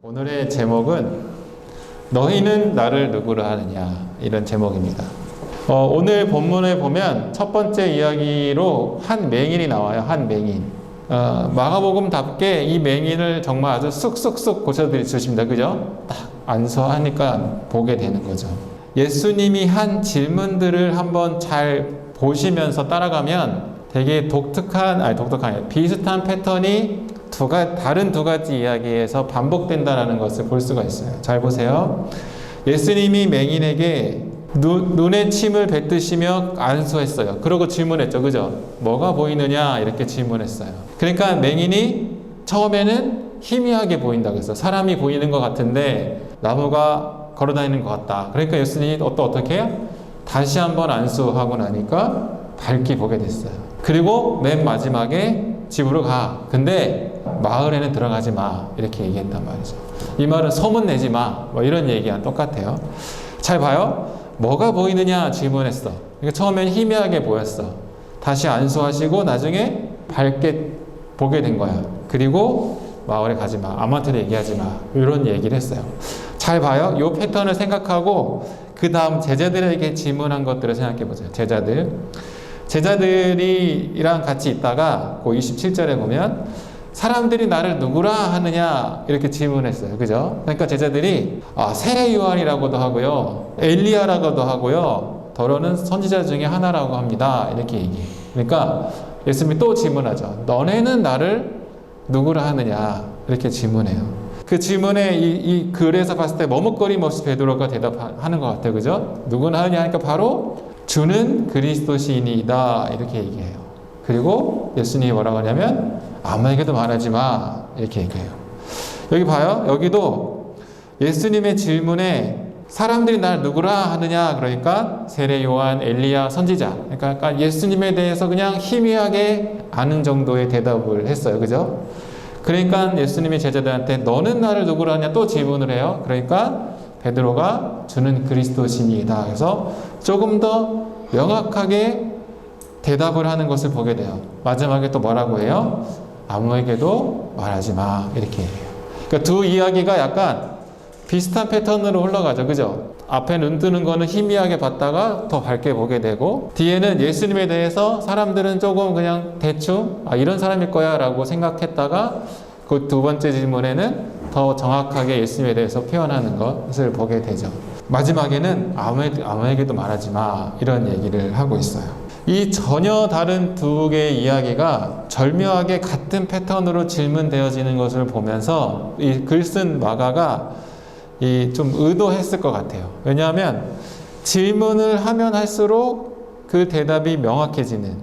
오늘의 제목은 너희는 나를 누구로 하느냐, 이런 제목입니다. 오늘 본문에 보면 첫 번째 이야기로 한 맹인이 나와요. 한 맹인. 마가복음답게 이 맹인을 정말 아주 쑥쑥쑥 고쳐주십니다. 그죠? 딱 안수하니까 보게 되는 거죠. 예수님이 한 질문들을 한번 잘 보시면서 따라가면 되게 비슷한 패턴이 다른 두 가지 이야기에서 반복된다는 것을 볼 수가 있어요. 잘 보세요. 예수님이 맹인에게 눈에 침을 뱉으시며 안수했어요. 그러고 질문했죠. 그죠? 뭐가 보이느냐? 이렇게 질문했어요. 그러니까 맹인이 처음에는 희미하게 보인다고 했어요. 사람이 보이는 것 같은데 나무가 걸어다니는 것 같다. 그러니까 예수님이 어떻게 해요? 다시 한번 안수하고 나니까 밝게 보게 됐어요. 그리고 맨 마지막에 집으로 가. 근데 마을에는 들어가지 마. 이렇게 얘기했단 말이죠. 이 말은 소문내지 마. 뭐 이런 얘기랑 똑같아요. 잘 봐요. 뭐가 보이느냐 질문했어. 그러니까 처음엔 희미하게 보였어. 다시 안수하시고 나중에 밝게 보게 된 거야. 그리고 마을에 가지 마. 아무한테도 얘기하지 마. 이런 얘기를 했어요. 잘 봐요. 이 패턴을 생각하고 그 다음 제자들에게 질문한 것들을 생각해 보세요. 제자들이랑 같이 있다가 그 27절에 보면 사람들이 나를 누구라 하느냐 이렇게 질문했어요. 그죠? 그러니까 제자들이 세례 요한이라고도 하고요, 엘리야라고도 하고요, 더러는 선지자 중에 하나라고 합니다. 이렇게 얘기해요. 그러니까 예수님이 또 질문하죠. 너네는 나를 누구라 하느냐 이렇게 질문해요. 그 질문에 이 글에서 봤을 때 머뭇거림 없이 베드로가 대답하는 것 같아요. 그죠? 누구나 하느냐 하니까 바로 주는 그리스도시이다 이렇게 얘기해요. 그리고 예수님이 뭐라고 하냐면 아무에게도 말하지 마 이렇게 얘기해요. 여기 봐요. 여기도 예수님의 질문에 사람들이 날 누구라 하느냐 그러니까 세례 요한, 엘리야, 선지자, 그러니까 예수님에 대해서 그냥 희미하게 아는 정도의 대답을 했어요. 그죠? 그러니까 예수님이 제자들한테 너는 나를 누구라 하냐 또 질문을 해요. 그러니까 베드로가 주는 그리스도시니이다. 그래서 조금 더 명확하게 대답을 하는 것을 보게 돼요. 마지막에 또 뭐라고 해요? 아무에게도 말하지 마 이렇게 해요. 그러니까 두 이야기가 약간 비슷한 패턴으로 흘러가죠. 그죠? 앞에 눈 뜨는 거는 희미하게 봤다가 더 밝게 보게 되고, 뒤에는 예수님에 대해서 사람들은 조금 그냥 대충 이런 사람일 거야 라고 생각했다가 그 두 번째 질문에는 더 정확하게 예수님에 대해서 표현하는 것을 보게 되죠. 마지막에는 아무에게도 말하지 마 이런 얘기를 하고 있어요. 이 전혀 다른 두 개의 이야기가 절묘하게 같은 패턴으로 질문되어지는 것을 보면서 이 글 쓴 마가가 좀 의도했을 것 같아요. 왜냐하면 질문을 하면 할수록 그 대답이 명확해지는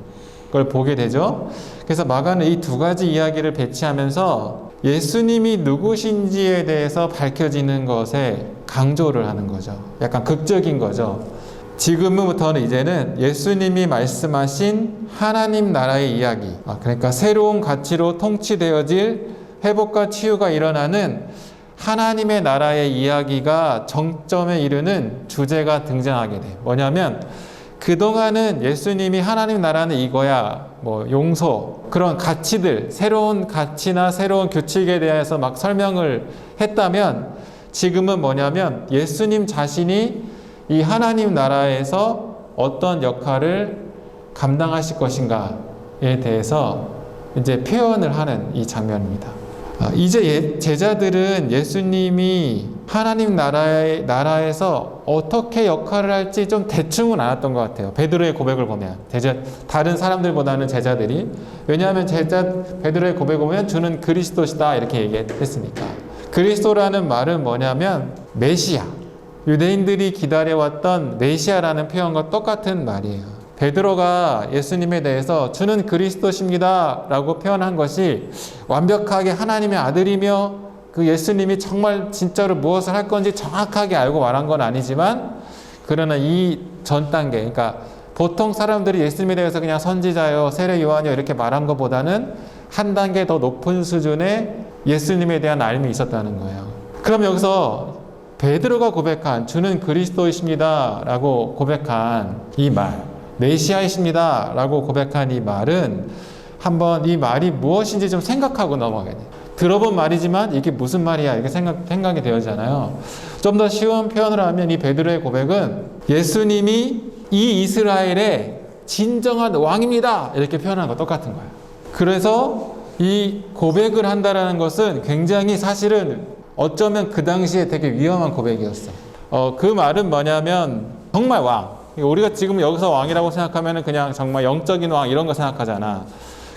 걸 보게 되죠. 그래서 마가는 이 두 가지 이야기를 배치하면서 예수님이 누구신지에 대해서 밝혀지는 것에 강조를 하는 거죠. 약간 극적인 거죠. 지금부터는 이제는 예수님이 말씀하신 하나님 나라의 이야기, 그러니까 새로운 가치로 통치되어질 회복과 치유가 일어나는 하나님의 나라의 이야기가 정점에 이르는 주제가 등장하게 돼요. 뭐냐면 그동안은 예수님이 하나님 나라는 이거야, 용서, 그런 가치들, 새로운 가치나 새로운 규칙에 대해서 막 설명을 했다면 지금은 뭐냐면 예수님 자신이 이 하나님 나라에서 어떤 역할을 감당하실 것인가에 대해서 이제 표현을 하는 이 장면입니다. 이제 제자들은 예수님이 하나님 나라에서 어떻게 역할을 할지 좀 대충은 알았던 것 같아요. 베드로의 고백을 보면 다른 사람들보다는 제자들이, 왜냐하면 베드로의 고백을 보면 주는 그리스도시다 이렇게 얘기했으니까. 그리스도라는 말은 뭐냐면 메시아, 유대인들이 기다려왔던 메시아라는 표현과 똑같은 말이에요. 베드로가 예수님에 대해서 주는 그리스도십니다 라고 표현한 것이 완벽하게 하나님의 아들이며 그 예수님이 정말 진짜로 무엇을 할 건지 정확하게 알고 말한 건 아니지만, 그러나 이 전 단계, 그러니까 보통 사람들이 예수님에 대해서 그냥 선지자요, 세례 요한이요 이렇게 말한 것보다는 한 단계 더 높은 수준의 예수님에 대한 알미 있었다는 거예요. 그럼 여기서 베드로가 고백한 주는 그리스도이십니다 라고 고백한 이 말, 메시아이십니다 라고 고백한 이 말은 한번 이 말이 무엇인지 좀 생각하고 넘어가야 돼요. 들어본 말이지만 이게 무슨 말이야 이렇게 생각이 되어지잖아요. 좀 더 쉬운 표현을 하면 이 베드로의 고백은 예수님이 이 이스라엘의 진정한 왕입니다 이렇게 표현하는 거 똑같은 거예요. 그래서 이 고백을 한다라는 것은 굉장히 사실은 어쩌면 그 당시에 되게 위험한 고백이었어. 그 말은 뭐냐면 정말 왕. 우리가 지금 여기서 왕이라고 생각하면 그냥 정말 영적인 왕 이런 거 생각하잖아.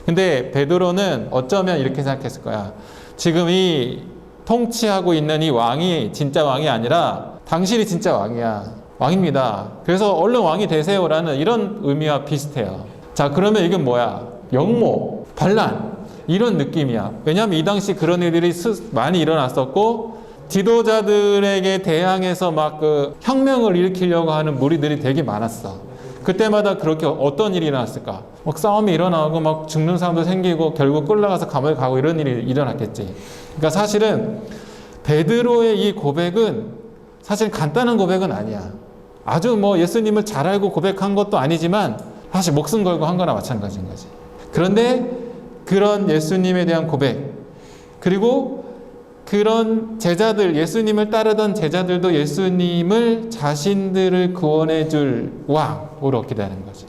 근데 베드로는 어쩌면 이렇게 생각했을 거야. 지금 이 통치하고 있는 이 왕이 진짜 왕이 아니라 당신이 진짜 왕이야. 왕입니다. 그래서 얼른 왕이 되세요라는 이런 의미와 비슷해요. 자, 그러면 이게 뭐야? 역모, 반란 이런 느낌이야. 왜냐하면 이 당시 그런 일들이 많이 일어났었고 지도자들에게 대항해서 막 그 혁명을 일으키려고 하는 무리들이 되게 많았어. 그때마다 그렇게 어떤 일이 일어났을까? 막 싸움이 일어나고 막 죽는 사람도 생기고 결국 끌려가서 감옥에 가고 이런 일이 일어났겠지. 그러니까 사실은 베드로의 이 고백은 사실 간단한 고백은 아니야. 아주 뭐 예수님을 잘 알고 고백한 것도 아니지만 사실 목숨 걸고 한 거나 마찬가지인 거지. 그런데 그런 예수님에 대한 고백, 그리고 그런 제자들, 예수님을 따르던 제자들도 예수님을 자신들을 구원해 줄 왕으로 기대하는 거지.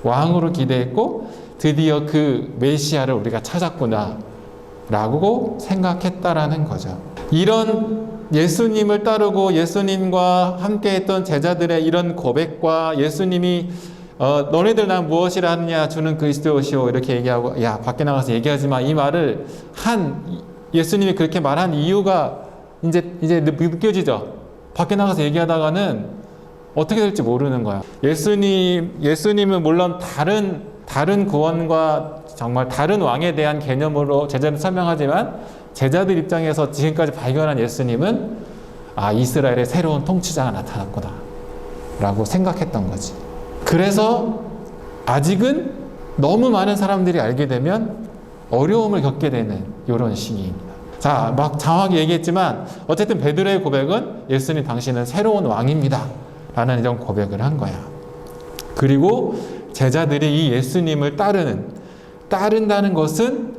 왕으로 기대했고 드디어 그 메시아를 우리가 찾았구나 라고 생각했다라는 거죠. 이런 예수님을 따르고 예수님과 함께했던 제자들의 이런 고백과 예수님이 너네들 난 무엇이라 하느냐 주는 그리스도시오 이렇게 얘기하고 야 밖에 나가서 얘기하지 마 이 말을 한 예수님이 그렇게 말한 이유가 이제 느껴지죠. 밖에 나가서 얘기하다가는 어떻게 될지 모르는 거야. 예수님은 물론 다른 구원과 정말 다른 왕에 대한 개념으로 제자들 설명하지만 제자들 입장에서 지금까지 발견한 예수님은 이스라엘의 새로운 통치자가 나타났구나 라고 생각했던 거지. 그래서 아직은 너무 많은 사람들이 알게 되면 어려움을 겪게 되는 이런 시기입니다. 자, 막 장황하게 얘기했지만 어쨌든 베드로의 고백은 예수님 당신은 새로운 왕입니다 라는 이런 고백을 한 거야. 그리고 제자들이 이 예수님을 따른다는 것은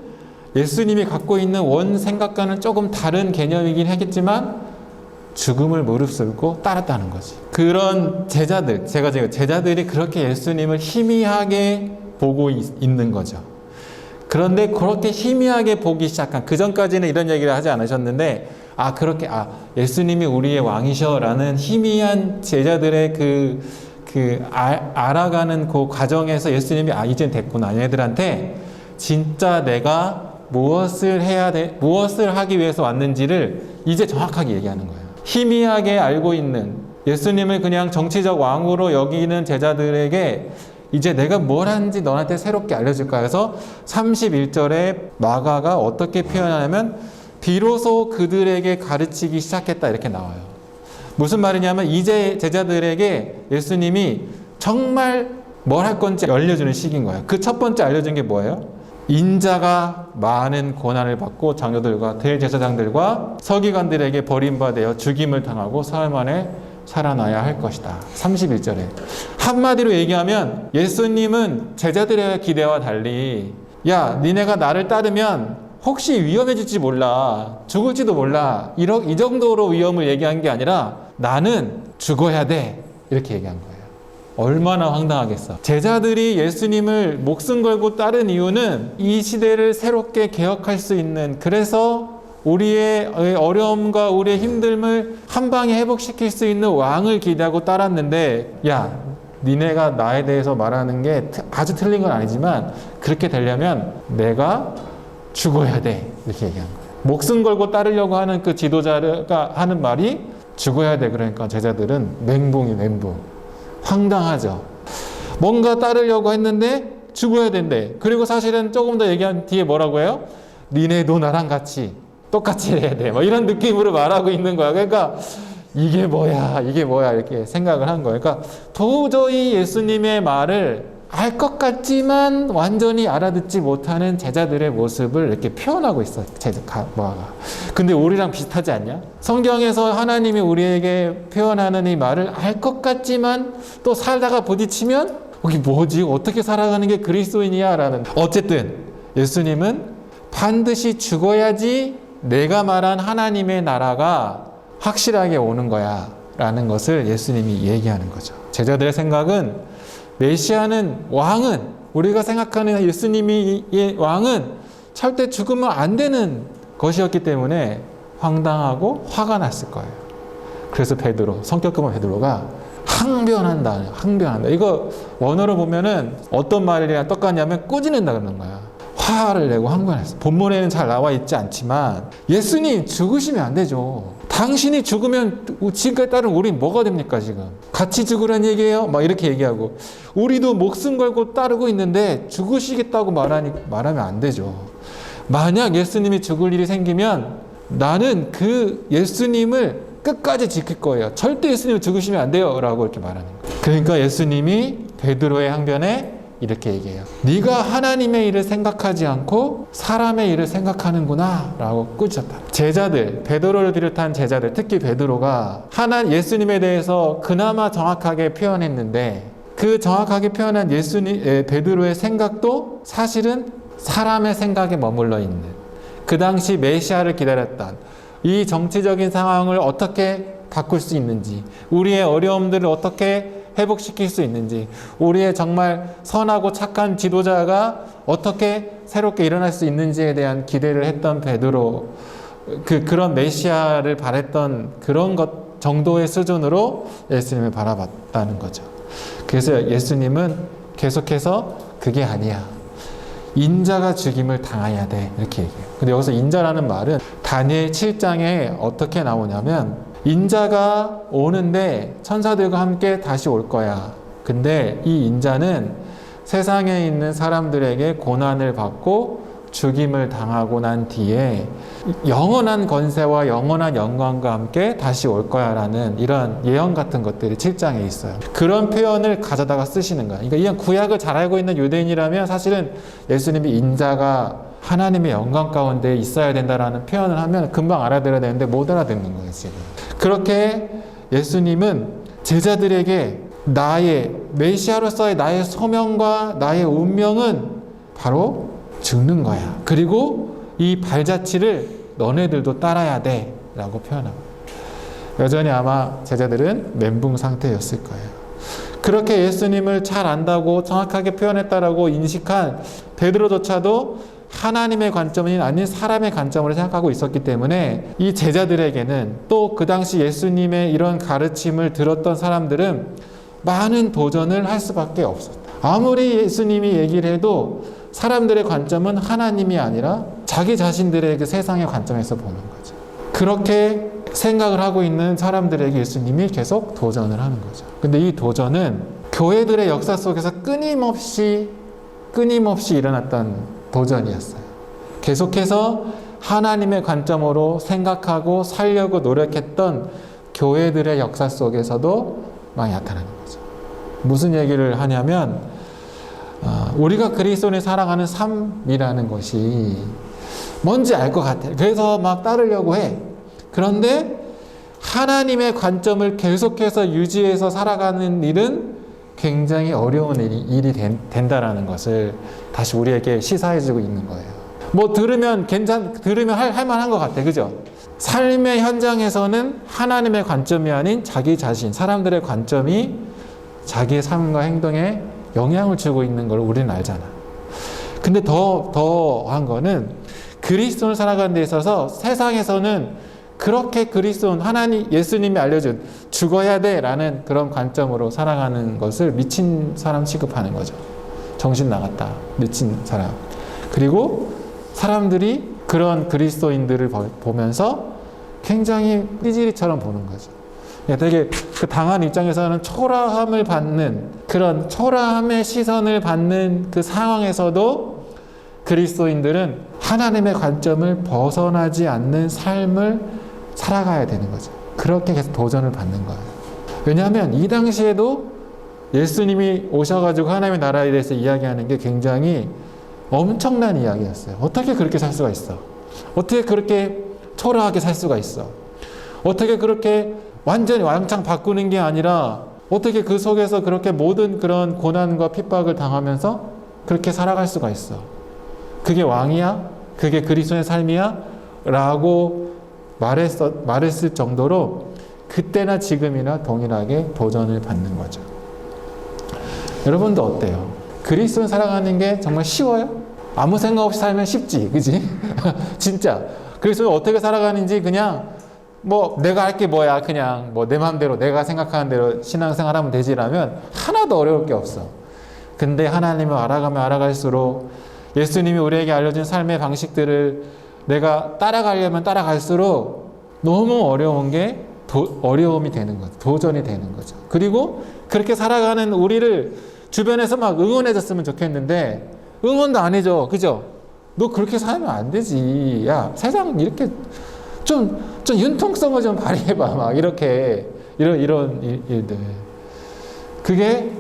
예수님이 갖고 있는 원 생각과는 조금 다른 개념이긴 하겠지만 죽음을 무릅쓰고 따랐다는 거지. 그런 제자들이 그렇게 예수님을 희미하게 보고 있는 거죠. 그런데 그렇게 희미하게 보기 시작한, 그 전까지는 이런 얘기를 하지 않으셨는데 그렇게 예수님이 우리의 왕이셔 라는 희미한 제자들의 알아가는 그 과정에서 예수님이 이젠 됐구나 얘네들한테 진짜 내가 무엇을 하기 위해서 왔는지를 이제 정확하게 얘기하는 거예요. 희미하게 알고 있는 예수님을 그냥 정치적 왕으로 여기는 제자들에게 이제 내가 뭘 하는지 너한테 새롭게 알려줄까 해서 31절에 마가가 어떻게 표현하냐면 비로소 그들에게 가르치기 시작했다 이렇게 나와요. 무슨 말이냐면 이제 제자들에게 예수님이 정말 뭘 할 건지 알려주는 시기인 거예요. 그 첫 번째 알려준 게 뭐예요? 인자가 많은 고난을 받고 장로들과 대제사장들과 서기관들에게 버림받아 죽임을 당하고 사흘 만에 살아나야 할 것이다. 31절에 한마디로 얘기하면 예수님은 제자들의 기대와 달리 니네가 나를 따르면 혹시 위험해질지 몰라, 죽을지도 몰라, 이 정도로 위험을 얘기한 게 아니라 나는 죽어야 돼 이렇게 얘기한 거예요. 얼마나 황당하겠어. 제자들이 예수님을 목숨 걸고 따른 이유는 이 시대를 새롭게 개혁할 수 있는, 그래서 우리의 어려움과 우리의 힘듦을 한 방에 회복시킬 수 있는 왕을 기대하고 따랐는데 니네가 나에 대해서 말하는 게 아주 틀린 건 아니지만 그렇게 되려면 내가 죽어야 돼 이렇게 얘기한 거예요. 목숨 걸고 따르려고 하는 그 지도자가 하는 말이 죽어야 돼. 그러니까 제자들은 멘붕. 황당하죠. 뭔가 따르려고 했는데 죽어야 된대. 그리고 사실은 조금 더 얘기한 뒤에 뭐라고 해요? 니네도 나랑 같이 똑같이 해야 돼. 이런 느낌으로 말하고 있는 거야. 그러니까 이게 뭐야 이렇게 생각을 한 거예요. 그러니까 도저히 예수님의 말을 알 것 같지만 완전히 알아듣지 못하는 제자들의 모습을 이렇게 표현하고 있어. 근데 우리랑 비슷하지 않냐? 성경에서 하나님이 우리에게 표현하는 이 말을 알 것 같지만 또 살다가 부딪히면 이게 뭐지? 어떻게 살아가는 게 그리스도인이야? 라는. 어쨌든 예수님은 반드시 죽어야지 내가 말한 하나님의 나라가 확실하게 오는 거야 라는 것을 예수님이 얘기하는 거죠. 제자들의 생각은 메시아는, 왕은, 우리가 생각하는 예수님의 왕은 절대 죽으면 안 되는 것이었기 때문에 황당하고 화가 났을 거예요. 그래서 베드로, 성격 급한 베드로가 항변한다. 이거 원어로 보면은 어떤 말이랑 똑같냐면 꾸짖는다 그러는 거야. 화를 내고 항변했어. 본문에는 잘 나와 있지 않지만 예수님 죽으시면 안 되죠. 당신이 죽으면 지금까지 따른 우린 뭐가 됩니까 지금? 같이 죽으란 얘기예요? 막 이렇게 얘기하고 우리도 목숨 걸고 따르고 있는데 죽으시겠다고 말하면 안 되죠. 만약 예수님이 죽을 일이 생기면 나는 그 예수님을 끝까지 지킬 거예요. 절대 예수님이 죽으시면 안 돼요 라고 이렇게 말하는 거예요. 그러니까 예수님이 베드로의 항변에 이렇게 얘기해요. 네가 하나님의 일을 생각하지 않고 사람의 일을 생각하는구나 라고 꾸짖었다. 제자들, 베드로를 비롯한 제자들, 특히 베드로가 예수님에 대해서 그나마 정확하게 표현했는데 그 정확하게 표현한 베드로의 생각도 사실은 사람의 생각에 머물러 있는, 그 당시 메시아를 기다렸던 이 정치적인 상황을 어떻게 바꿀 수 있는지, 우리의 어려움들을 어떻게 회복시킬 수 있는지, 우리의 정말 선하고 착한 지도자가 어떻게 새롭게 일어날 수 있는지에 대한 기대를 했던 베드로, 그런 메시아를 바랬던 그런 것 정도의 수준으로 예수님을 바라봤다는 거죠. 그래서 예수님은 계속해서 그게 아니야, 인자가 죽임을 당해야 돼, 이렇게 얘기해요. 근데 여기서 인자라는 말은 다니엘 7장에 어떻게 나오냐면 인자가 오는데 천사들과 함께 다시 올 거야. 근데 이 인자는 세상에 있는 사람들에게 고난을 받고 죽임을 당하고 난 뒤에 영원한 권세와 영원한 영광과 함께 다시 올 거야 라는 이런 예언 같은 것들이 7장에 있어요. 그런 표현을 가져다가 쓰시는 거야. 그러니까 이런 구약을 잘 알고 있는 유대인이라면 사실은 예수님이 인자가 하나님의 영광 가운데 있어야 된다라는 표현을 하면 금방 알아들어야 되는데 못 알아듣는 거예요 지금. 그렇게 예수님은 제자들에게 나의 메시아로서의 나의 소명과 나의 운명은 바로 죽는 거야. 그리고 이 발자취를 너네들도 따라야 돼 라고 표현합니다. 여전히 아마 제자들은 멘붕 상태였을 거예요. 그렇게 예수님을 잘 안다고 정확하게 표현했다라고 인식한 베드로조차도 하나님의 관점이 아닌 사람의 관점으로 생각하고 있었기 때문에 이 제자들에게는, 또 그 당시 예수님의 이런 가르침을 들었던 사람들은 많은 도전을 할 수밖에 없었다. 아무리 예수님이 얘기를 해도 사람들의 관점은 하나님이 아니라 자기 자신들의 그 세상의 관점에서 보는 거죠. 그렇게 생각을 하고 있는 사람들에게 예수님이 계속 도전을 하는 거죠. 근데 이 도전은 교회들의 역사 속에서 끊임없이 일어났던 도전이었어요. 계속해서 하나님의 관점으로 생각하고 살려고 노력했던 교회들의 역사 속에서도 많이 나타나는 거죠. 무슨 얘기를 하냐면 우리가 그리스도인이 살아가는 삶이라는 것이 뭔지 알 것 같아. 그래서 막 따르려고 해. 그런데 하나님의 관점을 계속해서 유지해서 살아가는 일은 굉장히 어려운 일이 된다라는 것을 다시 우리에게 시사해주고 있는 거예요. 뭐 들으면 할 만한 것 같아, 그죠? 삶의 현장에서는 하나님의 관점이 아닌 자기 자신, 사람들의 관점이 자기의 삶과 행동에 영향을 주고 있는 걸 우리는 알잖아. 근데 더한 거는 그리스도를 살아가는 데 있어서 세상에서는 그렇게 그리스도는 예수님이 알려준 죽어야 돼 라는 그런 관점으로 살아가는 것을 미친 사람 취급하는 거죠. 정신 나갔다, 미친 사람. 그리고 사람들이 그런 그리스도인들을 보면서 굉장히 삐지리처럼 보는 거죠. 되게 그 당한 입장에서는 초라함을 받는, 그런 초라함의 시선을 받는 그 상황에서도 그리스도인들은 하나님의 관점을 벗어나지 않는 삶을 살아가야 되는 거죠. 그렇게 계속 도전을 받는 거예요. 왜냐하면 이 당시에도 예수님이 오셔가지고 하나님의 나라에 대해서 이야기하는 게 굉장히 엄청난 이야기였어요. 어떻게 그렇게 살 수가 있어? 어떻게 그렇게 초라하게 살 수가 있어? 어떻게 그렇게 완전히 왕창 바꾸는 게 아니라 어떻게 그 속에서 그렇게 모든 그런 고난과 핍박을 당하면서 그렇게 살아갈 수가 있어? 그게 왕이야? 그게 그리스도의 삶이야? 라고 말했을 정도로 그때나 지금이나 동일하게 도전을 받는 거죠. 여러분도 어때요? 그리스도를 살아가는 게 정말 쉬워요? 아무 생각 없이 살면 쉽지, 그지? 진짜 그리스도를 어떻게 살아가는지 그냥 뭐 내가 할 게 뭐야, 그냥 뭐 내 마음대로 내가 생각하는 대로 신앙생활하면 되지라면 하나도 어려울 게 없어. 근데 하나님을 알아가면 알아갈수록 예수님이 우리에게 알려준 삶의 방식들을 내가 따라가려면 따라갈수록 너무 어려운 게 어려움이 되는 거죠. 도전이 되는 거죠. 그리고 그렇게 살아가는 우리를 주변에서 막 응원해줬으면 좋겠는데 응원도 안 해줘. 그죠? 너 그렇게 살면 안 되지. 야, 세상 이렇게 좀 융통성을 좀 발휘해봐. 막 이런 일들. 그게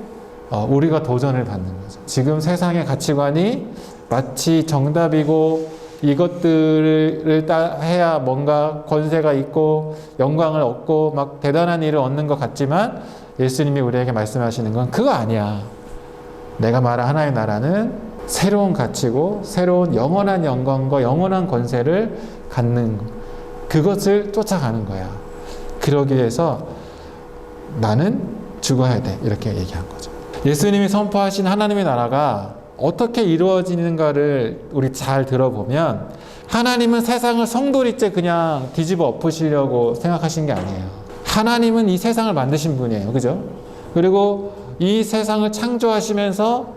우리가 도전을 받는 거죠. 지금 세상의 가치관이 마치 정답이고 이것들을 해야 뭔가 권세가 있고 영광을 얻고 막 대단한 일을 얻는 것 같지만 예수님이 우리에게 말씀하시는 건 그거 아니야. 내가 말한 하나의 나라는 새로운 가치고 새로운 영원한 영광과 영원한 권세를 갖는 그것을 쫓아가는 거야. 그러기 위해서 나는 죽어야 돼. 이렇게 얘기한 거죠. 예수님이 선포하신 하나님의 나라가 어떻게 이루어지는가를 우리 잘 들어보면 하나님은 세상을 송두리째 그냥 뒤집어 엎으시려고 생각하신 게 아니에요. 하나님은 이 세상을 만드신 분이에요. 그죠? 그리고 이 세상을 창조하시면서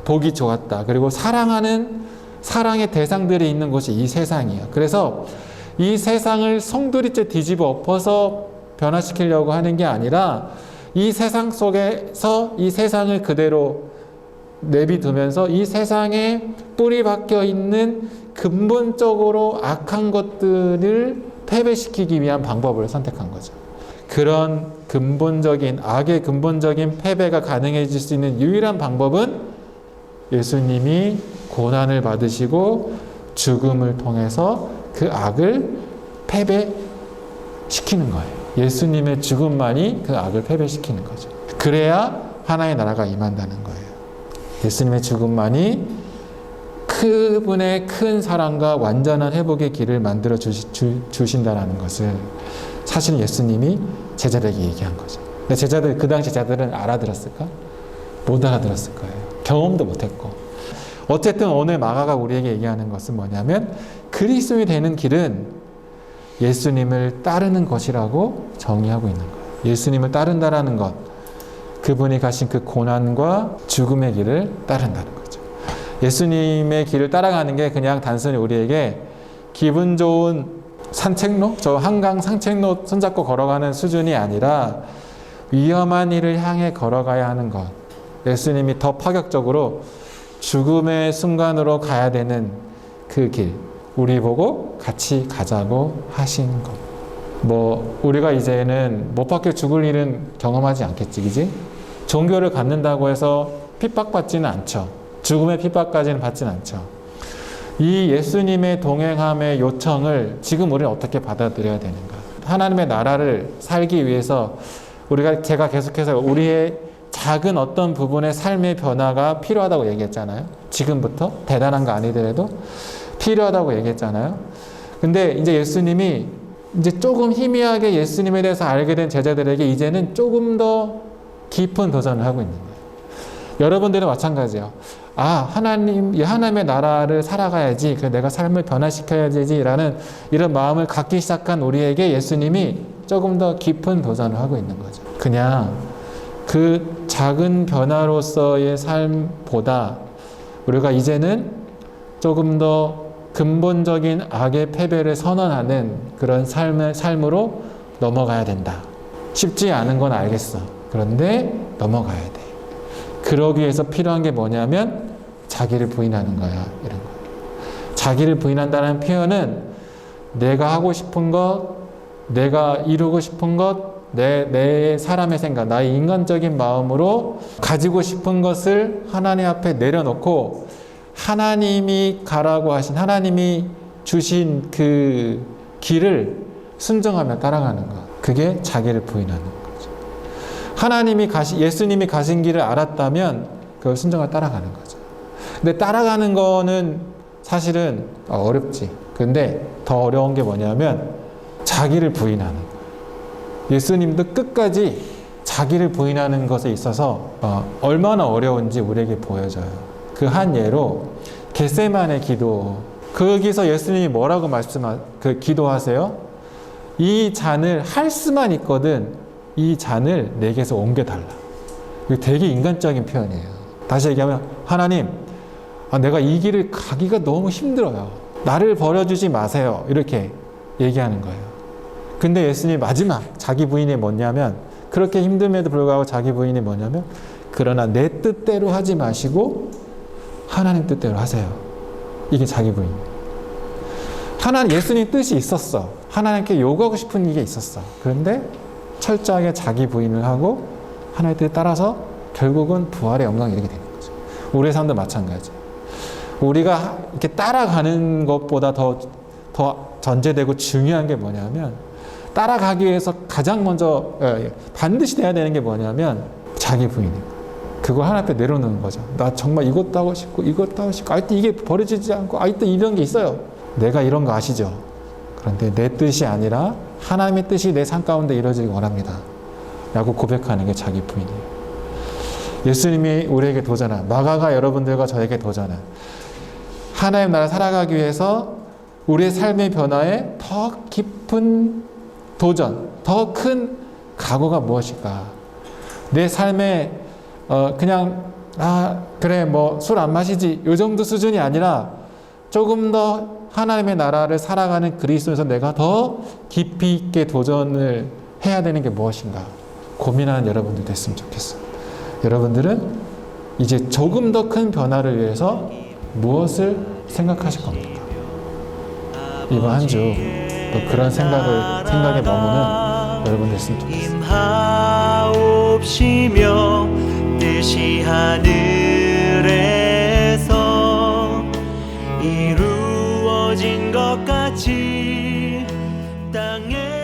보기 좋았다. 그리고 사랑의 대상들이 있는 곳이 이 세상이에요. 그래서 이 세상을 송두리째 뒤집어 엎어서 변화시키려고 하는 게 아니라 이 세상 속에서 이 세상을 그대로 내비두면서 이 세상에 뿌리 박혀 있는 근본적으로 악한 것들을 패배시키기 위한 방법을 선택한 거죠. 그런 악의 근본적인 패배가 가능해질 수 있는 유일한 방법은 예수님이 고난을 받으시고 죽음을 통해서 그 악을 패배시키는 거예요. 예수님의 죽음만이 그 악을 패배시키는 거죠. 그래야 하나의 나라가 임한다는 거예요. 예수님의 죽음만이 그분의 큰 사랑과 완전한 회복의 길을 만들어 주신다는 것을 사실 예수님이 제자들에게 얘기한 거죠. 근데 그 당시 제자들은 알아들었을까? 못 알아들었을 거예요. 경험도 못했고. 어쨌든 오늘 마가가 우리에게 얘기하는 것은 뭐냐면 그리스도인이 되는 길은 예수님을 따르는 것이라고 정의하고 있는 거예요. 예수님을 따른다라는 것, 그분이 가신 그 고난과 죽음의 길을 따른다는 거죠. 예수님의 길을 따라가는 게 그냥 단순히 우리에게 기분 좋은 산책로? 저 한강 산책로 손잡고 걸어가는 수준이 아니라 위험한 일을 향해 걸어가야 하는 것. 예수님이 더 파격적으로 죽음의 순간으로 가야 되는 그 길. 우리 보고 같이 가자고 하신 것. 우리가 이제는 못 박혀 죽을 일은 경험하지 않겠지, 그지? 종교를 갖는다고 해서 핍박받지는 않죠. 죽음의 핍박까지는 받지는 않죠. 이 예수님의 동행함의 요청을 지금 우리는 어떻게 받아들여야 되는가? 하나님의 나라를 살기 위해서 제가 계속해서 우리의 작은 어떤 부분의 삶의 변화가 필요하다고 얘기했잖아요. 지금부터 대단한 거 아니더라도 필요하다고 얘기했잖아요. 근데 이제 예수님이 이제 조금 희미하게 예수님에 대해서 알게 된 제자들에게 이제는 조금 더 깊은 도전을 하고 있는 거예요. 여러분들은 마찬가지예요. 하나님의 나라를 살아가야지, 내가 삶을 변화시켜야지라는 이런 마음을 갖기 시작한 우리에게 예수님이 조금 더 깊은 도전을 하고 있는 거죠. 그냥 그 작은 변화로서의 삶보다 우리가 이제는 조금 더 근본적인 악의 패배를 선언하는 그런 삶으로 넘어가야 된다. 쉽지 않은 건 알겠어. 그런데 넘어가야 돼. 그러기 위해서 필요한 게 뭐냐면 자기를 부인하는 거야. 이런 거. 자기를 부인한다는 표현은 내가 하고 싶은 것, 내가 이루고 싶은 것, 내 사람의 생각, 나의 인간적인 마음으로 가지고 싶은 것을 하나님 앞에 내려놓고 하나님이 가라고 하신, 하나님이 주신 그 길을 순종하며 따라가는 것. 그게 자기를 부인하는 거죠. 예수님이 가신 길을 알았다면 그걸 순종하며 따라가는 거죠. 근데 따라가는 거는 사실은 어렵지. 근데 더 어려운 게 뭐냐면 자기를 부인하는 거예요. 예수님도 끝까지 자기를 부인하는 것에 있어서 얼마나 어려운지 우리에게 보여줘요. 그 한 예로 겟세마네 기도. 거기서 예수님이 뭐라고 기도하세요? 이 잔을 할 수만 있거든 이 잔을 내게서 옮겨달라. 이거 되게 인간적인 표현이에요. 다시 얘기하면 하나님, 내가 이 길을 가기가 너무 힘들어요. 나를 버려주지 마세요. 이렇게 얘기하는 거예요. 근데 예수님 마지막 자기 부인이 뭐냐면 그렇게 힘듦에도 불구하고 자기 부인이 뭐냐면 그러나 내 뜻대로 하지 마시고 하나님 뜻대로 하세요. 이게 자기 부인. 예수님 뜻이 있었어. 하나님께 요구하고 싶은 게 있었어. 그런데 철저하게 자기 부인을 하고 하나님의 뜻에 따라서 결국은 부활의 영광에 이르게 되는 거죠. 우리의 삶도 마찬가지. 우리가 이렇게 따라가는 것보다 더 전제되고 중요한 게 뭐냐면 따라가기 위해서 가장 먼저 반드시 돼야 되는 게 뭐냐면 자기 부인이에요. 그걸 하나님 앞에 내려놓는 거죠. 나 정말 이것도 하고 싶고 이것도 하고 싶고 아직도 이게 버려지지 않고 아직도 이런 게 있어요. 내가 이런 거 아시죠? 그런데 내 뜻이 아니라 하나님의 뜻이 내 삶 가운데 이루어지기 원합니다. 라고 고백하는 게 자기 부인이에요. 예수님이 우리에게 도전한, 마가가 여러분들과 저에게 도전한 하나님 나라 살아가기 위해서 우리의 삶의 변화에 더 깊은 도전, 더 큰 각오가 무엇일까? 내 삶에 그냥 그래 뭐 술 안 마시지 이 정도 수준이 아니라 조금 더 하나님의 나라를 살아가는 그리스도에서 내가 더 깊이 있게 도전을 해야 되는 게 무엇인가 고민하는 여러분들 됐으면 좋겠어요. 여러분들은 이제 조금 더 큰 변화를 위해서 무엇을 생각하실 겁니까? 이번 한 주 또 그런 생각에 머무는 여러분 됐으면 좋겠어요. 임하옵시며 뜻이 하늘에서 이루어진 것 같이 땅에